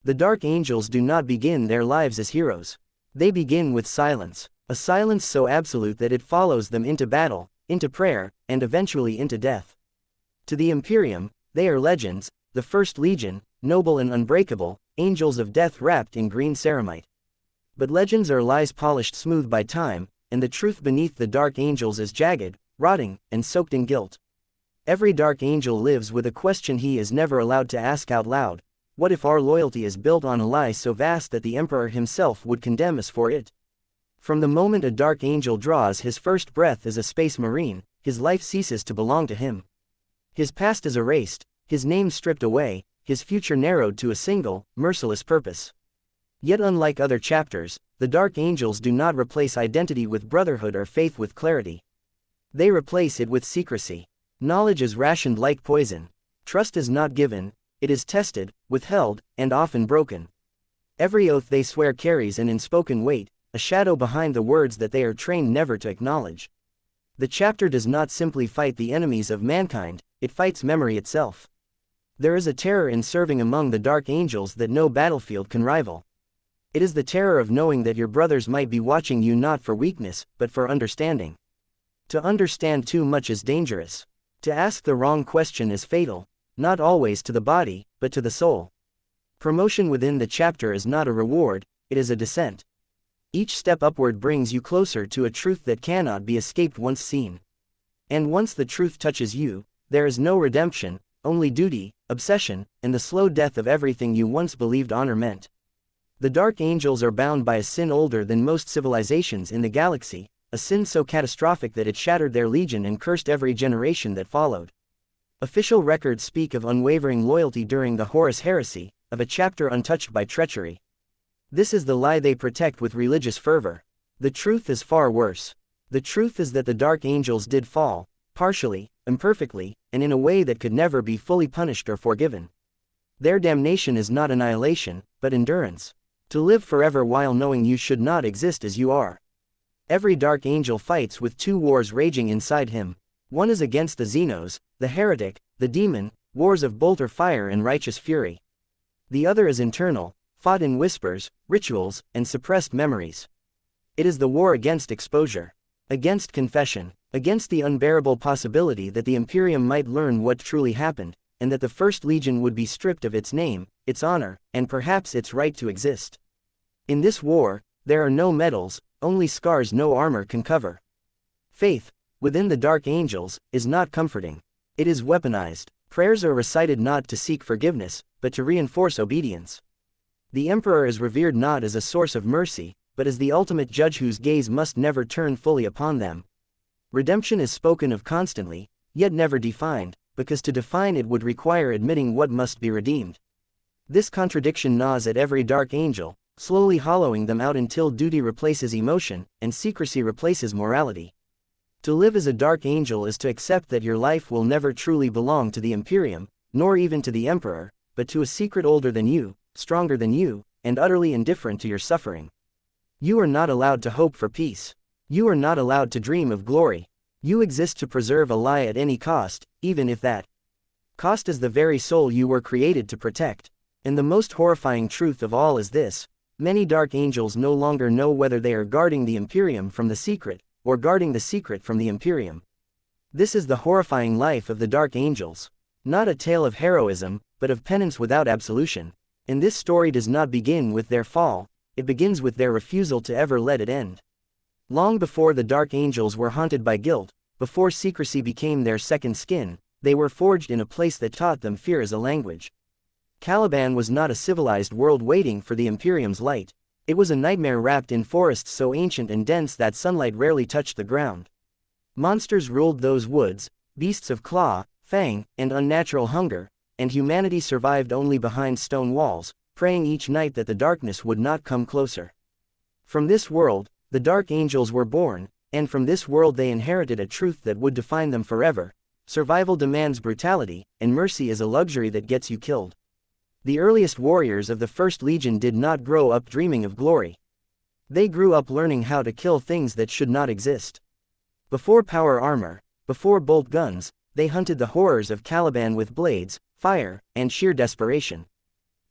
The Dark Angels do not begin their lives as heroes. They begin with silence, a silence so absolute that it follows them into battle, into prayer, and eventually into death. To the Imperium, they are legends, the First Legion, noble and unbreakable, angels of death wrapped in green ceramite. But legends are lies polished smooth by time, and the truth beneath the Dark Angels is jagged, rotting, and soaked in guilt. Every Dark Angel lives with a question he is never allowed to ask out loud: what if our loyalty is built on a lie so vast that the Emperor himself would condemn us for it? From the moment a Dark Angel draws his first breath as a space marine, his life ceases to belong to him. His past is erased, his name stripped away, his future narrowed to a single, merciless purpose. Yet unlike other chapters, the Dark Angels do not replace identity with brotherhood or faith with clarity. They replace it with secrecy. Knowledge is rationed like poison. Trust is not given, it is tested, withheld, and often broken. Every oath they swear carries an unspoken weight, a shadow behind the words that they are trained never to acknowledge. The chapter does not simply fight the enemies of mankind, it fights memory itself. There is a terror in serving among the Dark Angels that no battlefield can rival. It is the terror of knowing that your brothers might be watching you not for weakness, but for understanding. To understand too much is dangerous. To ask the wrong question is fatal, not always to the body, but to the soul. Promotion within the chapter is not a reward, it is a descent. Each step upward brings you closer to a truth that cannot be escaped once seen. And once the truth touches you, there is no redemption, only duty, obsession, and the slow death of everything you once believed honor meant. The Dark Angels are bound by a sin older than most civilizations in the galaxy, a sin so catastrophic that it shattered their legion and cursed every generation that followed. Official records speak of unwavering loyalty during the Horus Heresy, of a chapter untouched by treachery. This is the lie they protect with religious fervor. The truth is far worse. The truth is that the Dark Angels did fall, partially, imperfectly, and in a way that could never be fully punished or forgiven. Their damnation is not annihilation, but endurance. To live forever while knowing you should not exist as you are. Every Dark Angel fights with two wars raging inside him. One is against the Xenos, the heretic, the demon, wars of bolter fire and righteous fury. The other is internal, fought in whispers, rituals, and suppressed memories. It is the war against exposure, against confession, against the unbearable possibility that the Imperium might learn what truly happened, and that the First Legion would be stripped of its name, its honor, and perhaps its right to exist. In this war, there are no medals, only scars no armor can cover. Faith, within the Dark Angels, is not comforting. It is weaponized. Prayers are recited not to seek forgiveness, but to reinforce obedience. The Emperor is revered not as a source of mercy, but as the ultimate judge whose gaze must never turn fully upon them. Redemption is spoken of constantly, yet never defined, because to define it would require admitting what must be redeemed. This contradiction gnaws at every Dark Angel, slowly hollowing them out until duty replaces emotion, and secrecy replaces morality. To live as a Dark Angel is to accept that your life will never truly belong to the Imperium, nor even to the Emperor, but to a secret older than you, stronger than you, and utterly indifferent to your suffering. You are not allowed to hope for peace. You are not allowed to dream of glory. You exist to preserve a lie at any cost, even if that cost is the very soul you were created to protect. And the most horrifying truth of all is this: many Dark Angels no longer know whether they are guarding the Imperium from the secret, or guarding the secret from the Imperium. This is the horrifying life of the Dark Angels. Not a tale of heroism, but of penance without absolution. And this story does not begin with their fall, it begins with their refusal to ever let it end. Long before the Dark Angels were haunted by guilt, before secrecy became their second skin, they were forged in a place that taught them fear as a language. Caliban was not a civilized world waiting for the Imperium's light. It was a nightmare wrapped in forests so ancient and dense that sunlight rarely touched the ground. Monsters ruled those woods, beasts of claw, fang, and unnatural hunger, and humanity survived only behind stone walls, praying each night that the darkness would not come closer. From this world, the Dark Angels were born, and from this world they inherited a truth that would define them forever: survival demands brutality, and mercy is a luxury that gets you killed. The earliest warriors of the First Legion did not grow up dreaming of glory. They grew up learning how to kill things that should not exist. Before power armor, before bolt guns, they hunted the horrors of Caliban with blades, fire, and sheer desperation.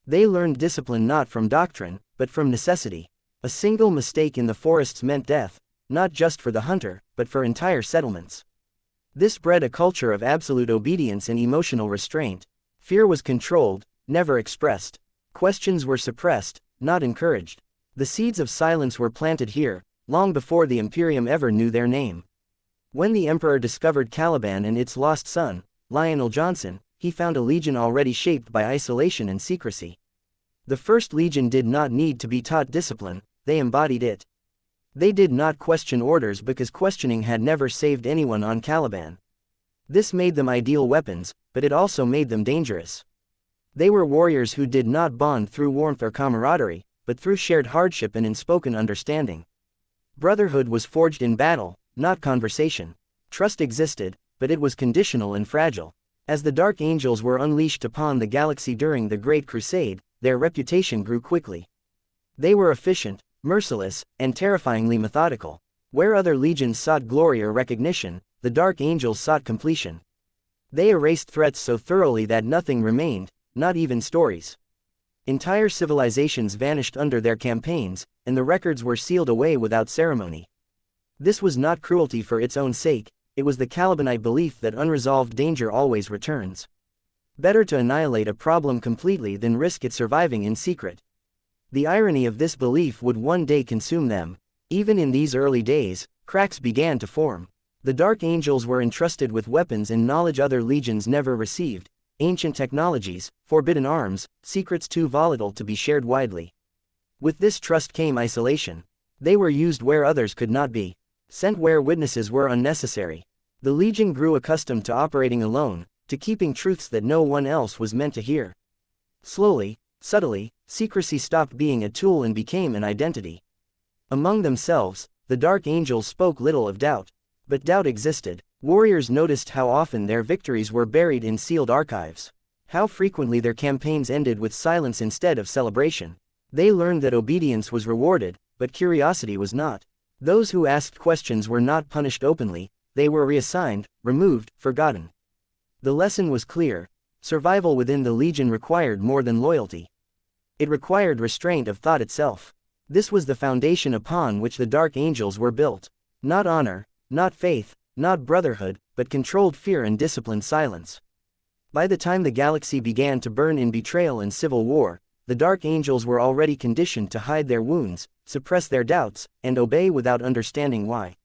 They learned discipline not from doctrine, but from necessity. A single mistake in the forests meant death, not just for the hunter, but for entire settlements. This bred a culture of absolute obedience and emotional restraint. Fear was controlled, never expressed. Questions were suppressed, not encouraged. The seeds of silence were planted here, long before the Imperium ever knew their name. When the Emperor discovered Caliban and its lost son, Lionel Johnson, he found a legion already shaped by isolation and secrecy. The First Legion did not need to be taught discipline, they embodied it. They did not question orders because questioning had never saved anyone on Caliban. This made them ideal weapons, but it also made them dangerous. They were warriors who did not bond through warmth or camaraderie, but through shared hardship and unspoken understanding. Brotherhood was forged in battle, not conversation. Trust existed, but it was conditional and fragile. As the Dark Angels were unleashed upon the galaxy during the Great Crusade, their reputation grew quickly. They were efficient, merciless, and terrifyingly methodical. Where other legions sought glory or recognition, the Dark Angels sought completion. They erased threats so thoroughly that nothing remained, not even stories. Entire civilizations vanished under their campaigns, and the records were sealed away without ceremony. This was not cruelty for its own sake, it was the Calibanite belief that unresolved danger always returns. Better to annihilate a problem completely than risk it surviving in secret. The irony of this belief would one day consume them. Even in these early days, cracks began to form. The Dark Angels were entrusted with weapons and knowledge other legions never received, ancient technologies, forbidden arms, secrets too volatile to be shared widely. With this trust came isolation. They were used where others could not be, sent where witnesses were unnecessary. The Legion grew accustomed to operating alone, to keeping truths that no one else was meant to hear. Slowly, subtly, secrecy stopped being a tool and became an identity. Among themselves, the Dark Angels spoke little of doubt. But doubt existed. Warriors noticed how often their victories were buried in sealed archives. How frequently their campaigns ended with silence instead of celebration. They learned that obedience was rewarded, but curiosity was not. Those who asked questions were not punished openly, they were reassigned, removed, forgotten. The lesson was clear: survival within the Legion required more than loyalty. It required restraint of thought itself. This was the foundation upon which the Dark Angels were built. Not honor, not faith, not brotherhood, but controlled fear and disciplined silence. By the time the galaxy began to burn in betrayal and civil war, the Dark Angels were already conditioned to hide their wounds, suppress their doubts, and obey without understanding why.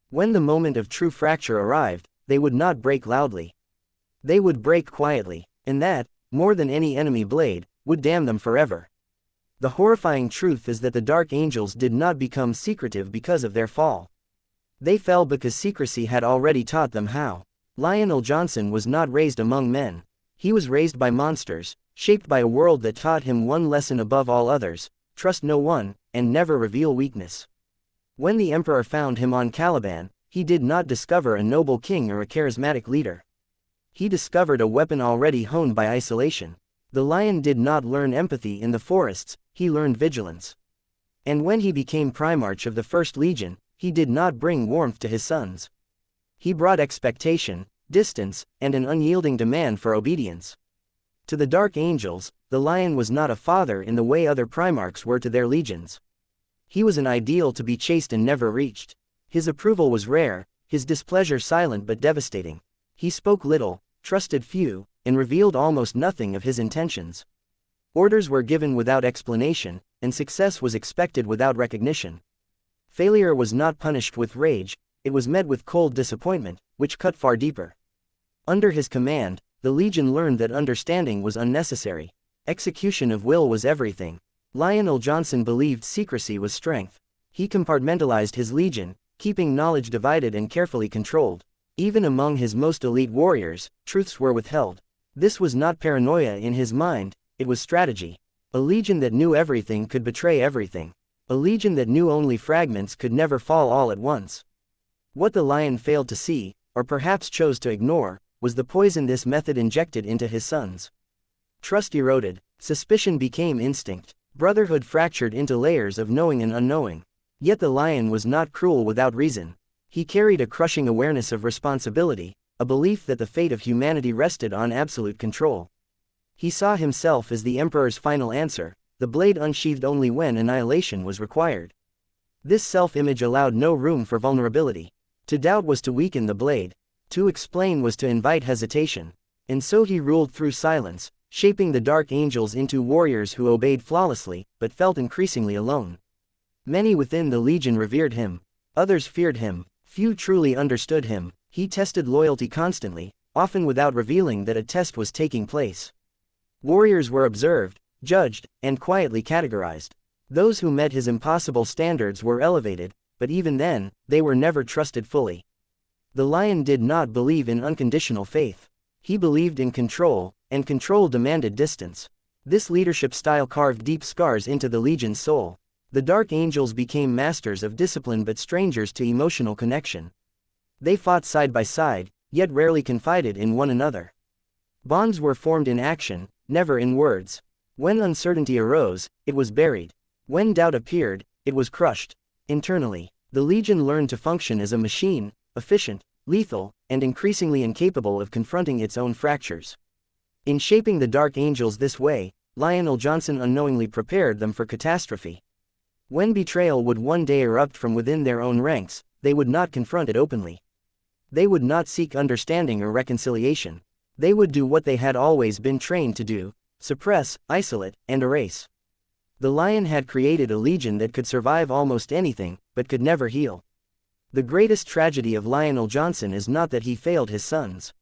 When the moment of true fracture arrived, they would not break loudly. They would break quietly, and that, more than any enemy blade, would damn them forever. The horrifying truth is that the Dark Angels did not become secretive because of their fall. They fell because secrecy had already taught them how. Lionel Johnson was not raised among men. He was raised by monsters, shaped by a world that taught him one lesson above all others: trust no one, and never reveal weakness. When the Emperor found him on Caliban, he did not discover a noble king or a charismatic leader. He discovered a weapon already honed by isolation. The lion did not learn empathy in the forests, he learned vigilance. And when he became Primarch of the First Legion, he did not bring warmth to his sons. He brought expectation, distance, and an unyielding demand for obedience. To the Dark Angels, the lion was not a father in the way other Primarchs were to their legions. He was an ideal to be chased and never reached. His approval was rare, his displeasure silent but devastating. He spoke little, trusted few, and revealed almost nothing of his intentions. Orders were given without explanation, and success was expected without recognition. Failure was not punished with rage, it was met with cold disappointment, which cut far deeper. Under his command, the Legion learned that understanding was unnecessary. Execution of will was everything. Lionel Johnson believed secrecy was strength. He compartmentalized his Legion, keeping knowledge divided and carefully controlled. Even among his most elite warriors, truths were withheld. This was not paranoia in his mind, it was strategy. A Legion that knew everything could betray everything. A Legion that knew only fragments could never fall all at once. What the lion failed to see, or perhaps chose to ignore, was the poison this method injected into his sons. Trust eroded, suspicion became instinct, brotherhood fractured into layers of knowing and unknowing. Yet the lion was not cruel without reason. He carried a crushing awareness of responsibility, a belief that the fate of humanity rested on absolute control. He saw himself as the Emperor's final answer, the blade unsheathed only when annihilation was required. This self-image allowed no room for vulnerability. To doubt was to weaken the blade. To explain was to invite hesitation. And so he ruled through silence, shaping the Dark Angels into warriors who obeyed flawlessly, but felt increasingly alone. Many within the Legion revered him. Others feared him. Few truly understood him. He tested loyalty constantly, often without revealing that a test was taking place. Warriors were observed, judged, and quietly categorized. Those who met his impossible standards were elevated, but even then, they were never trusted fully. The Lion did not believe in unconditional faith. He believed in control, and control demanded distance. This leadership style carved deep scars into the Legion's soul. The Dark Angels became masters of discipline but strangers to emotional connection. They fought side by side, yet rarely confided in one another. Bonds were formed in action, never in words. When uncertainty arose, it was buried. When doubt appeared, it was crushed. Internally, the Legion learned to function as a machine, efficient, lethal, and increasingly incapable of confronting its own fractures. In shaping the Dark Angels this way, Lionel Johnson unknowingly prepared them for catastrophe. When betrayal would one day erupt from within their own ranks, they would not confront it openly. They would not seek understanding or reconciliation. They would do what they had always been trained to do: suppress, isolate, and erase. The Lion had created a Legion that could survive almost anything, but could never heal. The greatest tragedy of Lionel Johnson is not that he failed his sons.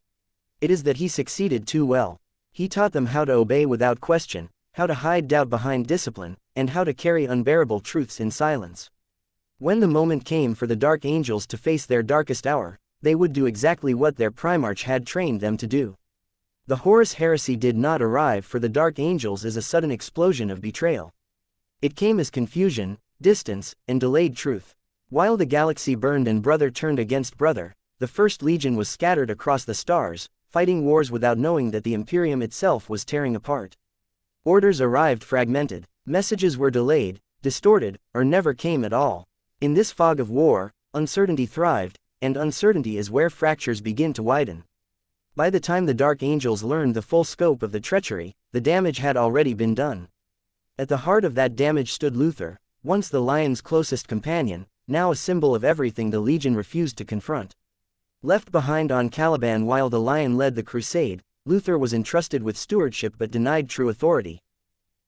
It is that he succeeded too well. He taught them how to obey without question, how to hide doubt behind discipline, and how to carry unbearable truths in silence. When the moment came for the Dark Angels to face their darkest hour, they would do exactly what their Primarch had trained them to do. The Horus heresy did not arrive for the Dark Angels as a sudden explosion of betrayal. It came as confusion, distance, and delayed truth. While the galaxy burned and brother turned against brother, the First Legion was scattered across the stars, fighting wars without knowing that the Imperium itself was tearing apart. Orders arrived fragmented, messages were delayed, distorted, or never came at all. In this fog of war, uncertainty thrived, and uncertainty is where fractures begin to widen. By the time the Dark Angels learned the full scope of the treachery, the damage had already been done. At the heart of that damage stood Luther, once the Lion's closest companion, now a symbol of everything the Legion refused to confront. Left behind on Caliban while the Lion led the crusade, Luther was entrusted with stewardship but denied true authority.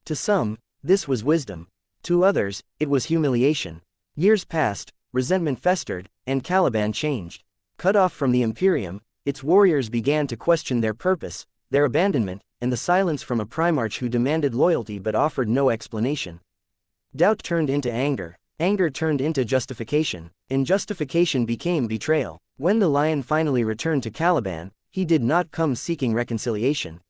To some, this was wisdom. To others, it was humiliation. Years passed, resentment festered, and Caliban changed. Cut off from the Imperium, its warriors began to question their purpose, their abandonment, and the silence from a Primarch who demanded loyalty but offered no explanation. Doubt turned into anger. Anger turned into justification, and justification became betrayal. When the Lion finally returned to Caliban, he did not come seeking reconciliation.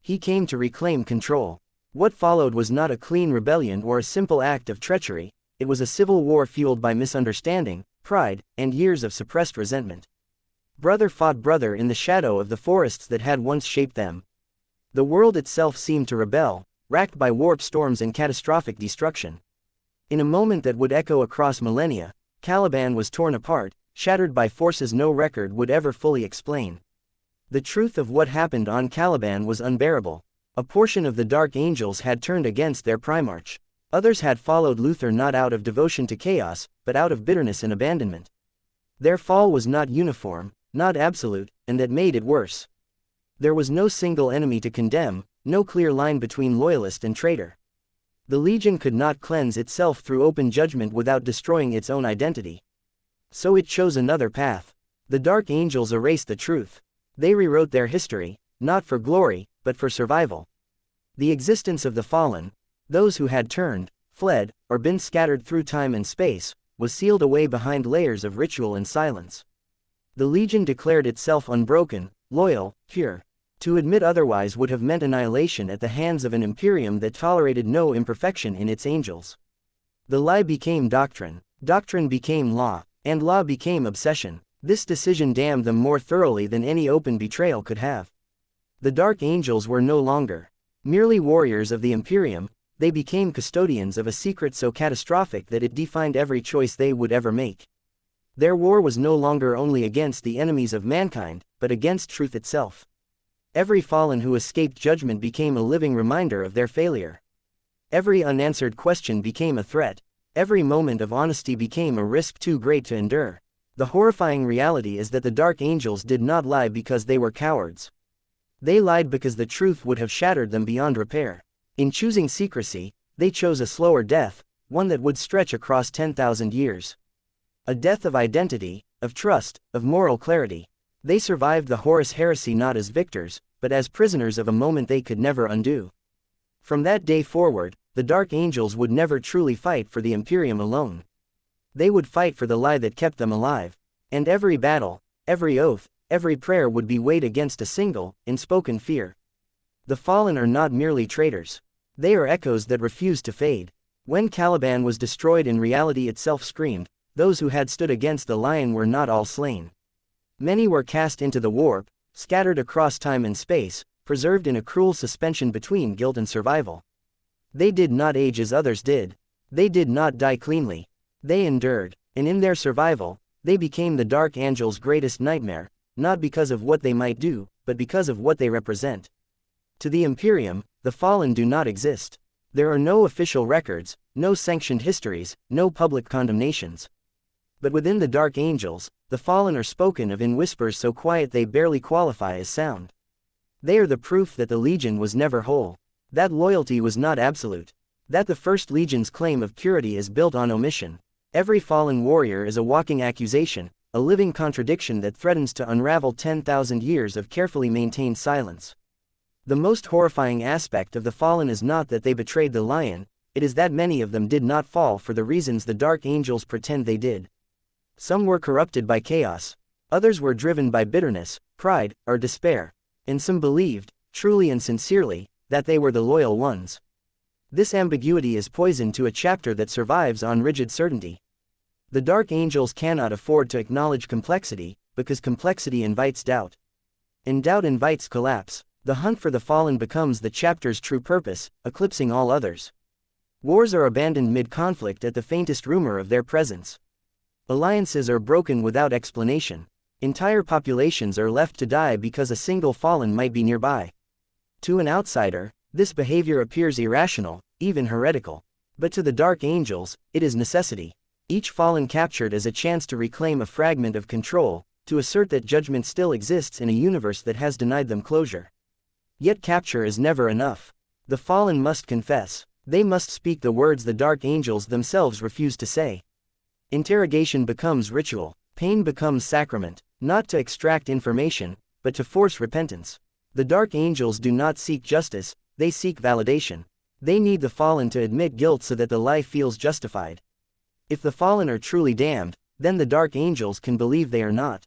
He came to reclaim control. What followed was not a clean rebellion or a simple act of treachery, it was a civil war fueled by misunderstanding, pride, and years of suppressed resentment. Brother fought brother in the shadow of the forests that had once shaped them. The world itself seemed to rebel, racked by warp storms and catastrophic destruction. In a moment that would echo across millennia, Caliban was torn apart, shattered by forces no record would ever fully explain. The truth of what happened on Caliban was unbearable. A portion of the Dark Angels had turned against their Primarch. Others had followed Luther not out of devotion to chaos, but out of bitterness and abandonment. Their fall was not uniform, not absolute, and that made it worse. There was no single enemy to condemn, no clear line between loyalist and traitor. The Legion could not cleanse itself through open judgment without destroying its own identity. So it chose another path. The Dark Angels erased the truth. They rewrote their history, not for glory, but for survival. The existence of the fallen, those who had turned, fled, or been scattered through time and space, was sealed away behind layers of ritual and silence. The Legion declared itself unbroken, loyal, pure. To admit otherwise would have meant annihilation at the hands of an Imperium that tolerated no imperfection in its angels. The lie became doctrine, doctrine became law, and law became obsession. This decision damned them more thoroughly than any open betrayal could have. The Dark Angels were no longer merely warriors of the Imperium, they became custodians of a secret so catastrophic that it defined every choice they would ever make. Their war was no longer only against the enemies of mankind, but against truth itself. Every fallen who escaped judgment became a living reminder of their failure. Every unanswered question became a threat. Every moment of honesty became a risk too great to endure. The horrifying reality is that the Dark Angels did not lie because they were cowards. They lied because the truth would have shattered them beyond repair. In choosing secrecy, they chose a slower death, one that would stretch across 10,000 years. A death of identity, of trust, of moral clarity. They survived the Horus heresy not as victors, but as prisoners of a moment they could never undo. From that day forward, the Dark Angels would never truly fight for the Imperium alone. They would fight for the lie that kept them alive. And every battle, every oath, every prayer would be weighed against a single, unspoken fear. The fallen are not merely traitors. They are echoes that refuse to fade. When Caliban was destroyed and reality itself screamed, those who had stood against the lion were not all slain. Many were cast into the warp, scattered across time and space, preserved in a cruel suspension between guilt and survival. They did not age as others did. They did not die cleanly. They endured, and in their survival, they became the Dark Angels' greatest nightmare, not because of what they might do, but because of what they represent. To the Imperium, the fallen do not exist. There are no official records, no sanctioned histories, no public condemnations. But within the Dark Angels, the fallen are spoken of in whispers so quiet they barely qualify as sound. They are the proof that the Legion was never whole. That loyalty was not absolute. That the First Legion's claim of purity is built on omission. Every fallen warrior is a walking accusation, a living contradiction that threatens to unravel 10,000 years of carefully maintained silence. The most horrifying aspect of the fallen is not that they betrayed the lion, it is that many of them did not fall for the reasons the Dark Angels pretend they did. Some were corrupted by chaos. Others were driven by bitterness, pride, or despair. And some believed, truly and sincerely, that they were the loyal ones. This ambiguity is poison to a chapter that survives on rigid certainty. The Dark Angels cannot afford to acknowledge complexity, because complexity invites doubt. And doubt invites collapse. The hunt for the fallen becomes the chapter's true purpose, eclipsing all others. Wars are abandoned mid-conflict at the faintest rumor of their presence. Alliances are broken without explanation. Entire populations are left to die because a single fallen might be nearby. To an outsider, this behavior appears irrational, even heretical. But to the Dark Angels, it is necessity. Each fallen captured as a chance to reclaim a fragment of control, to assert that judgment still exists in a universe that has denied them closure. Yet capture is never enough. The fallen must confess. They must speak the words the Dark Angels themselves refuse to say. Interrogation becomes ritual. Pain becomes sacrament, not to extract information, but to force repentance. The Dark Angels do not seek justice, they seek validation. They need the fallen to admit guilt so that the lie feels justified. If the fallen are truly damned, then the Dark Angels can believe they are not.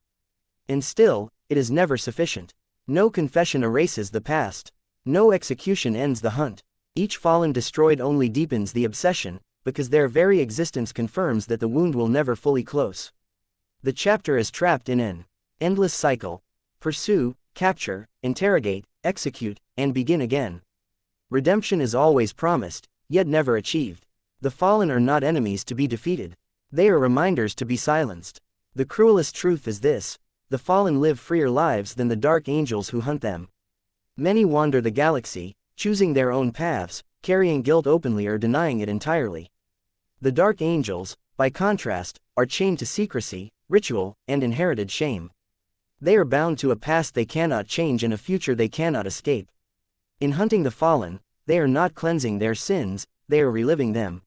And still, it is never sufficient. No confession erases the past. No execution ends the hunt. Each fallen destroyed only deepens the obsession, because their very existence confirms that the wound will never fully close. The chapter is trapped in an endless cycle. Pursue, capture, interrogate, execute, and begin again. Redemption is always promised, yet never achieved. The fallen are not enemies to be defeated. They are reminders to be silenced. The cruelest truth is this: the fallen live freer lives than the Dark Angels who hunt them. Many wander the galaxy, choosing their own paths, carrying guilt openly or denying it entirely. The Dark Angels, by contrast, are chained to secrecy, ritual, and inherited shame. They are bound to a past they cannot change and a future they cannot escape. In hunting the fallen, they are not cleansing their sins, they are reliving them.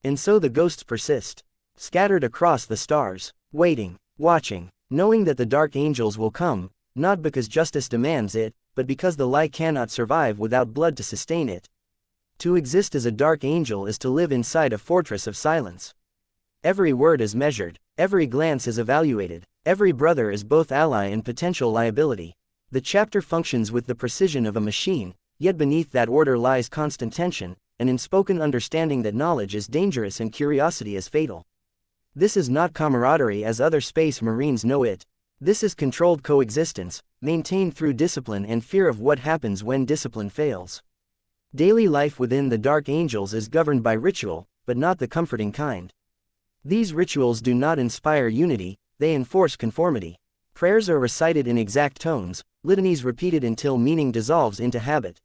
And so the ghosts persist, scattered across the stars, waiting, watching, knowing that the Dark Angels will come, not because justice demands it, but because the lie cannot survive without blood to sustain it. To exist as a Dark Angel is to live inside a fortress of silence. Every word is measured, every glance is evaluated, every brother is both ally and potential liability. The chapter functions with the precision of a machine, yet beneath that order lies constant tension, an unspoken understanding that knowledge is dangerous and curiosity is fatal. This is not camaraderie as other space marines know it. This is controlled coexistence, maintained through discipline and fear of what happens when discipline fails. Daily life within the Dark Angels is governed by ritual, but not the comforting kind. These rituals do not inspire unity, they enforce conformity. Prayers are recited in exact tones, litanies repeated until meaning dissolves into habit.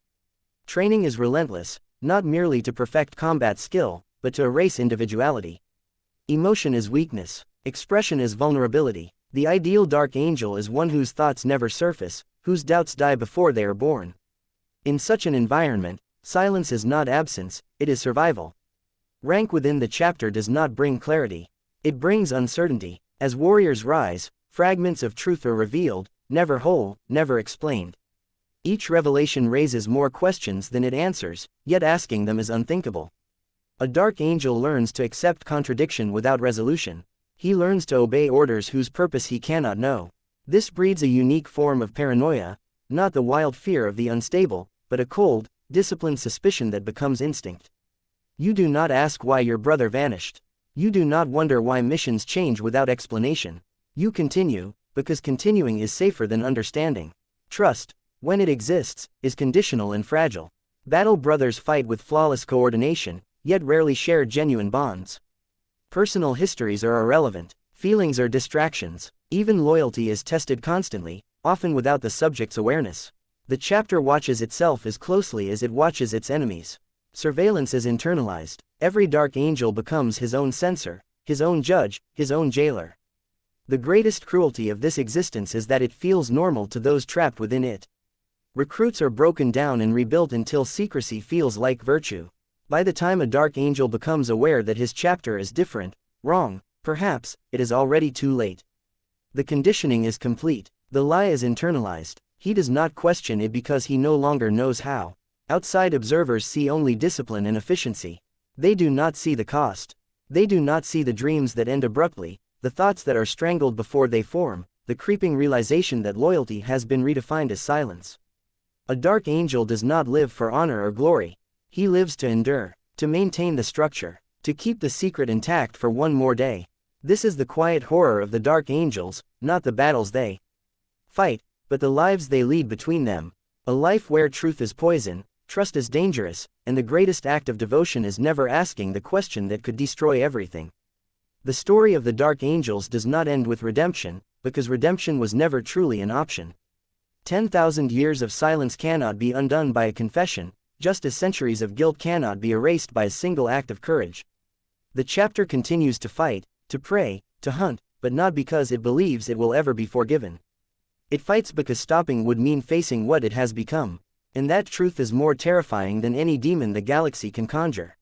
Training is relentless, not merely to perfect combat skill, but to erase individuality. Emotion is weakness. Expression is vulnerability. The ideal Dark Angel is one whose thoughts never surface, whose doubts die before they are born. In such an environment, silence is not absence, it is survival. Rank within the chapter does not bring clarity. It brings uncertainty. As warriors rise, fragments of truth are revealed, never whole, never explained. Each revelation raises more questions than it answers, yet asking them is unthinkable. A Dark Angel learns to accept contradiction without resolution. He learns to obey orders whose purpose he cannot know. This breeds a unique form of paranoia, not the wild fear of the unstable, but a cold, disciplined suspicion that becomes instinct. You do not ask why your brother vanished. You do not wonder why missions change without explanation. You continue, because continuing is safer than understanding. Trust, when it exists, is conditional and fragile. Battle brothers fight with flawless coordination, yet rarely share genuine bonds. Personal histories are irrelevant. Feelings are distractions. Even loyalty is tested constantly, often without the subject's awareness. The chapter watches itself as closely as it watches its enemies. Surveillance is internalized. Every Dark Angel becomes his own censor, his own judge, his own jailer. The greatest cruelty of this existence is that it feels normal to those trapped within it. Recruits are broken down and rebuilt until secrecy feels like virtue. By the time a Dark Angel becomes aware that his chapter is different, wrong, perhaps, it is already too late. The conditioning is complete. The lie is internalized. He does not question it because he no longer knows how. Outside observers see only discipline and efficiency. They do not see the cost. They do not see the dreams that end abruptly, the thoughts that are strangled before they form, the creeping realization that loyalty has been redefined as silence. A Dark Angel does not live for honor or glory. He lives to endure, to maintain the structure, to keep the secret intact for one more day. This is the quiet horror of the Dark Angels, not the battles they fight, but the lives they lead between them. A life where truth is poison, trust is dangerous, and the greatest act of devotion is never asking the question that could destroy everything. The story of the Dark Angels does not end with redemption, because redemption was never truly an option. 10,000 years of silence cannot be undone by a confession, just as centuries of guilt cannot be erased by a single act of courage. The chapter continues to fight, to pray, to hunt, but not because it believes it will ever be forgiven. It fights because stopping would mean facing what it has become, and that truth is more terrifying than any demon the galaxy can conjure.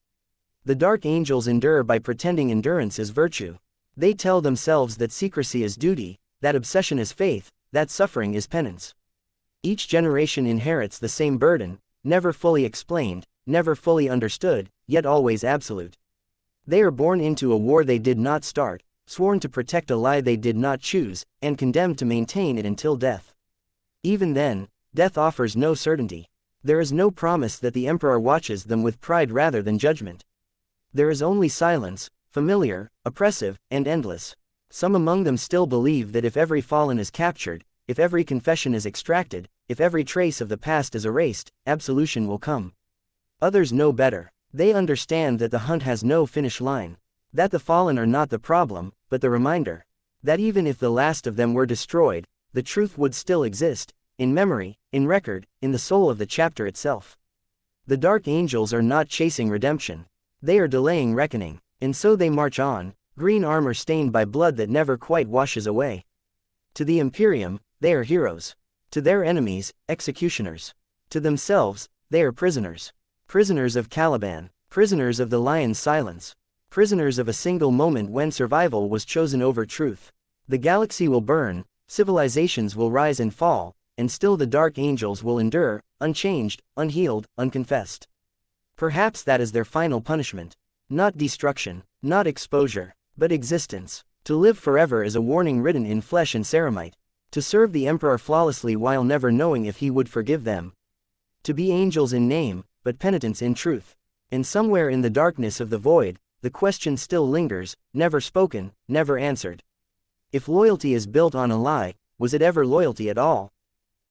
The Dark Angels endure by pretending endurance is virtue. They tell themselves that secrecy is duty, that obsession is faith, that suffering is penance. Each generation inherits the same burden, never fully explained, never fully understood, yet always absolute. They are born into a war they did not start, sworn to protect a lie they did not choose, and condemned to maintain it until death. Even then, death offers no certainty. There is no promise that the Emperor watches them with pride rather than judgment. There is only silence, familiar, oppressive, and endless. Some among them still believe that if every fallen is captured, if every confession is extracted, if every trace of the past is erased, absolution will come. Others know better. They understand that the hunt has no finish line. That the fallen are not the problem, but the reminder. That even if the last of them were destroyed, the truth would still exist, in memory, in record, in the soul of the chapter itself. The Dark Angels are not chasing redemption. They are delaying reckoning, and so they march on, green armor stained by blood that never quite washes away. To the Imperium, they are heroes. To their enemies, executioners. To themselves, they are prisoners. Prisoners of Caliban. Prisoners of the lion's silence. Prisoners of a single moment when survival was chosen over truth. The galaxy will burn, civilizations will rise and fall, and still the Dark Angels will endure, unchanged, unhealed, unconfessed. Perhaps that is their final punishment. Not destruction, not exposure, but existence. To live forever is a warning written in flesh and ceramite. To serve the Emperor flawlessly while never knowing if he would forgive them. To be angels in name, but penitents in truth. And somewhere in the darkness of the void, the question still lingers, never spoken, never answered. If loyalty is built on a lie, was it ever loyalty at all?